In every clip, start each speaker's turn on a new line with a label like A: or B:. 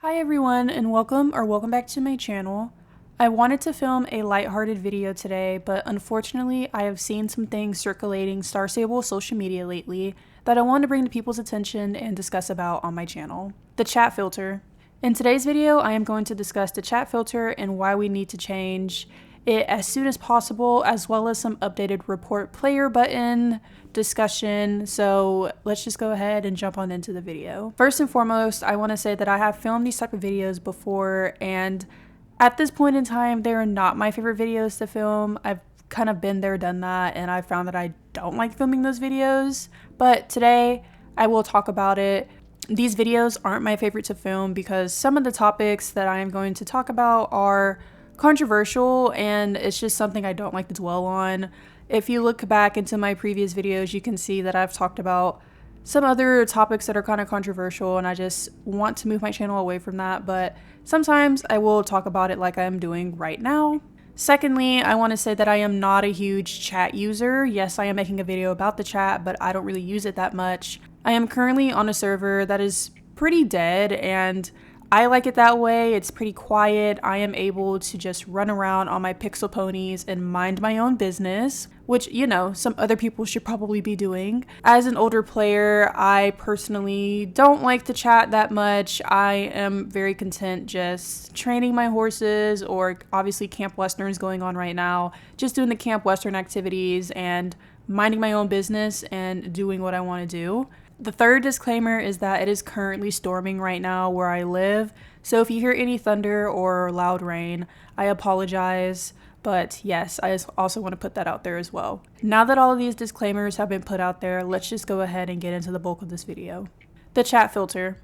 A: Hi everyone and welcome back to my channel. I wanted to film a lighthearted video today, but unfortunately I have seen some things circulating Star Stable social media lately that I wanted to bring to people's attention and discuss about on my channel. The chat filter. In today's video, I am going to discuss the chat filter and why we need to change it as soon as possible, as well as some updated report player button discussion. So let's just go ahead and jump on into the video. First and foremost, I want to say that I have filmed these type of videos before, and at this point in time, they are not my favorite videos to film. I've kind of been there, done that, and I found that I don't like filming those videos. But today, I will talk about it. These videos aren't my favorite to film because some of the topics that I am going to talk about are controversial, and it's just something I don't like to dwell on. If you look back into my previous videos, you can see that I've talked about some other topics that are kind of controversial, and I just want to move my channel away from that, but sometimes I will talk about it like I'm doing right now. Secondly, I want to say that I am not a huge chat user. Yes, I am making a video about the chat, but I don't really use it that much. I am currently on a server that is pretty dead, and I like it that way. It's pretty quiet. I am able to just run around on my pixel ponies and mind my own business, which, you know, some other people should probably be doing. As an older player, I personally don't like to chat that much. I am very content just training my horses, or obviously Camp Western is going on right now, just doing the Camp Western activities and minding my own business and doing what I want to do. The third disclaimer is that it is currently storming right now where I live, so if you hear any thunder or loud rain, I apologize, but yes, I also want to put that out there as well. Now that all of these disclaimers have been put out there, let's just go ahead and get into the bulk of this video. The chat filter.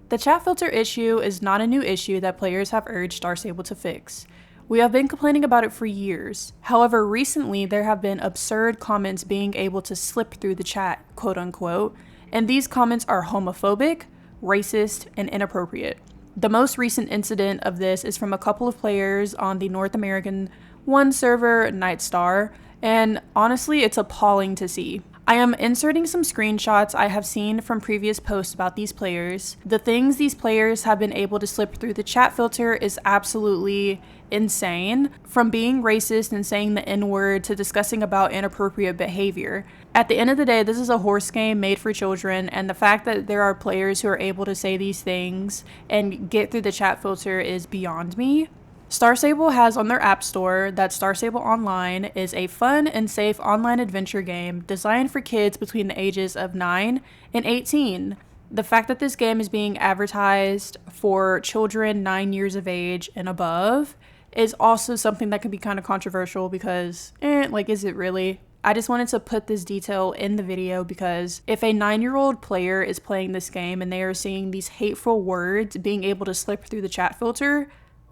A: The chat filter issue is not a new issue that players have urged Star Stable to fix. We have been complaining about it for years. However, recently there have been absurd comments being able to slip through the chat, quote unquote, and these comments are homophobic, racist, and inappropriate. The most recent incident of this is from a couple of players on the North American one server, Nightstar, and honestly, it's appalling to see. I am inserting some screenshots I have seen from previous posts about these players. The things these players have been able to slip through the chat filter is absolutely insane. From being racist and saying the N-word to discussing about inappropriate behavior. At the end of the day, this is a horse game made for children, and the fact that there are players who are able to say these things and get through the chat filter is beyond me. Star Stable has on their app store that Star Stable Online is a fun and safe online adventure game designed for kids between the ages of 9 and 18. The fact that this game is being advertised for children 9 years of age and above is also something that can be kind of controversial because, is it really? I just wanted to put this detail in the video because if a 9-year-old player is playing this game and they are seeing these hateful words being able to slip through the chat filter,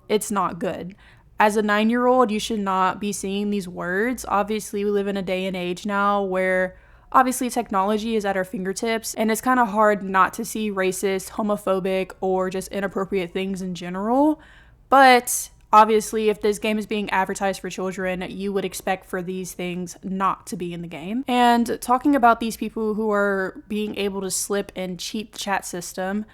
A: it's not good. As a 9-year-old, you should not be seeing these words. Obviously, we live in a day and age now where obviously technology is at our fingertips, and it's kind of hard not to see racist, homophobic, or just inappropriate things in general. But obviously, if this game is being advertised for children, you would expect for these things not to be in the game. And talking about these people who are being able to slip and cheat the chat system,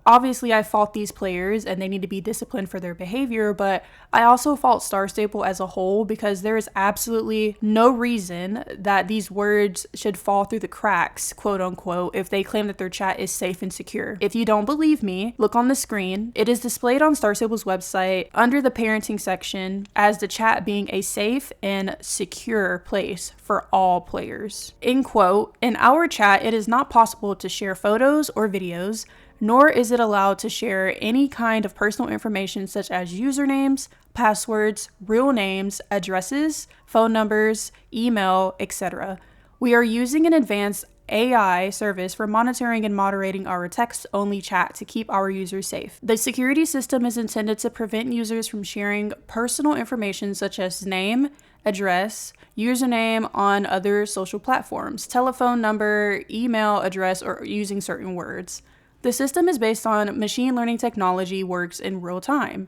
A: obviously, I fault these players and they need to be disciplined for their behavior, but I also fault Star Stable as a whole because there is absolutely no reason that these words should fall through the cracks, quote unquote, if they claim that their chat is safe and secure. If you don't believe me, look on the screen. It is displayed on Star Stable's website under the parenting section as the chat being a safe and secure place for all players. In quote, in our chat, it is not possible to share photos or videos, nor is it allowed to share any kind of personal information such as usernames, passwords, real names, addresses, phone numbers, email, etc. We are using an advanced AI service for monitoring and moderating our text-only chat to keep our users safe. The security system is intended to prevent users from sharing personal information such as name, address, username on other social platforms, telephone number, email address, or using certain words. The system is based on machine learning technology, works in real time,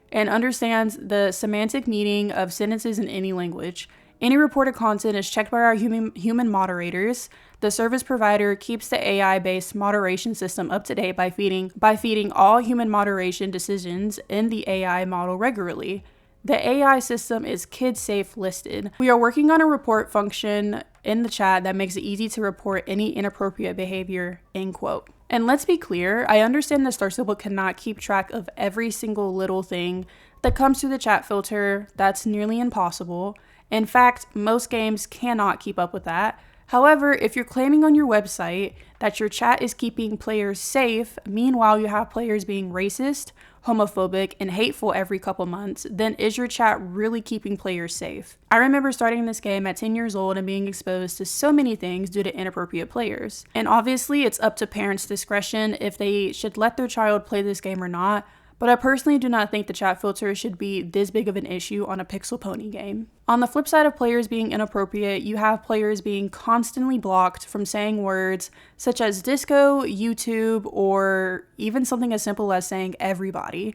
A: and understands the semantic meaning of sentences in any language. Any reported content is checked by our human moderators. The service provider keeps the AI-based moderation system up to date by feeding all human moderation decisions in the AI model regularly. The AI system is kid-safe listed. We are working on a report function in the chat that makes it easy to report any inappropriate behavior, end quote. And let's be clear, I understand that Star Stable cannot keep track of every single little thing that comes through the chat filter. That's nearly impossible. In fact, most games cannot keep up with that. However, if you're claiming on your website that your chat is keeping players safe, meanwhile you have players being racist, homophobic, and hateful every couple months, then is your chat really keeping players safe? I remember starting this game at 10 years old and being exposed to so many things due to inappropriate players. And obviously it's up to parents' discretion if they should let their child play this game or not, but I personally do not think the chat filter should be this big of an issue on a Pixel Pony game. On the flip side of players being inappropriate, you have players being constantly blocked from saying words such as disco, YouTube, or even something as simple as saying everybody.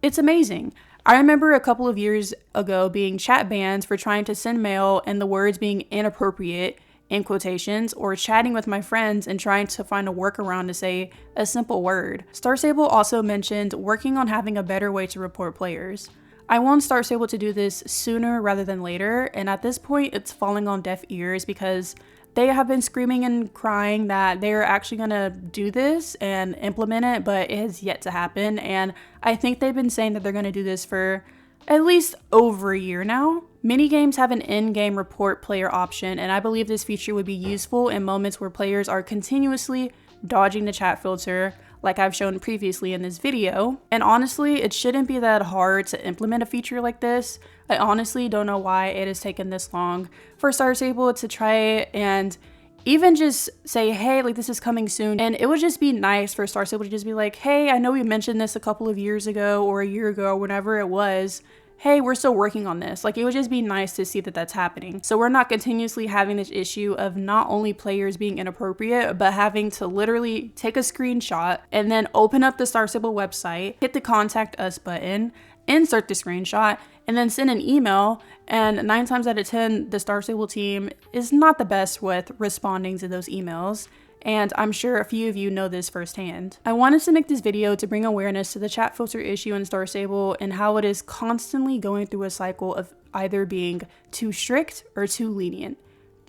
A: It's amazing. I remember a couple of years ago being chat banned for trying to send mail and the words being inappropriate in quotations, or chatting with my friends and trying to find a workaround to say a simple word. Star Stable also mentioned working on having a better way to report players. I want Star Stable to do this sooner rather than later, and at this point it's falling on deaf ears because they have been screaming and crying that they're actually gonna do this and implement it, but it has yet to happen. And I think they've been saying that they're gonna do this for at least over a year now. Many games have an in-game report player option, and I believe this feature would be useful in moments where players are continuously dodging the chat filter, like I've shown previously in this video. And honestly, it shouldn't be that hard to implement a feature like this. I honestly don't know why it has taken this long for Star Stable to try it and even just say, hey, like this is coming soon. And it would just be nice for Star Stable to just be like, hey, I know we mentioned this a couple of years ago or a year ago, whenever it was. Hey, we're still working on this. Like, it would just be nice to see that that's happening. So we're not continuously having this issue of not only players being inappropriate, but having to literally take a screenshot and then open up the Star Stable website, hit the contact us button, insert the screenshot, and then send an email. And 9 times out of 10, the Star Stable team is not the best with responding to those emails. And I'm sure a few of you know this firsthand. I wanted to make this video to bring awareness to the chat filter issue in Star Stable and how it is constantly going through a cycle of either being too strict or too lenient.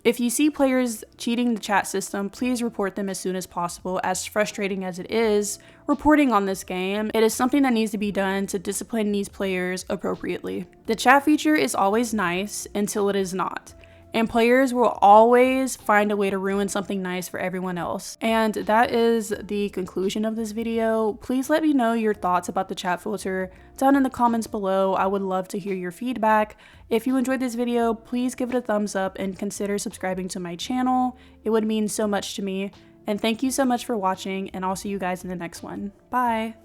A: If you see players cheating the chat system, please report them as soon as possible. As frustrating as it is reporting on this game, it is something that needs to be done to discipline these players appropriately. The chat feature is always nice until it is not. And players will always find a way to ruin something nice for everyone else. And that is the conclusion of this video. Please let me know your thoughts about the chat filter down in the comments below. I would love to hear your feedback. If you enjoyed this video, please give it a thumbs up and consider subscribing to my channel. It would mean so much to me. And thank you so much for watching, and I'll see you guys in the next one. Bye!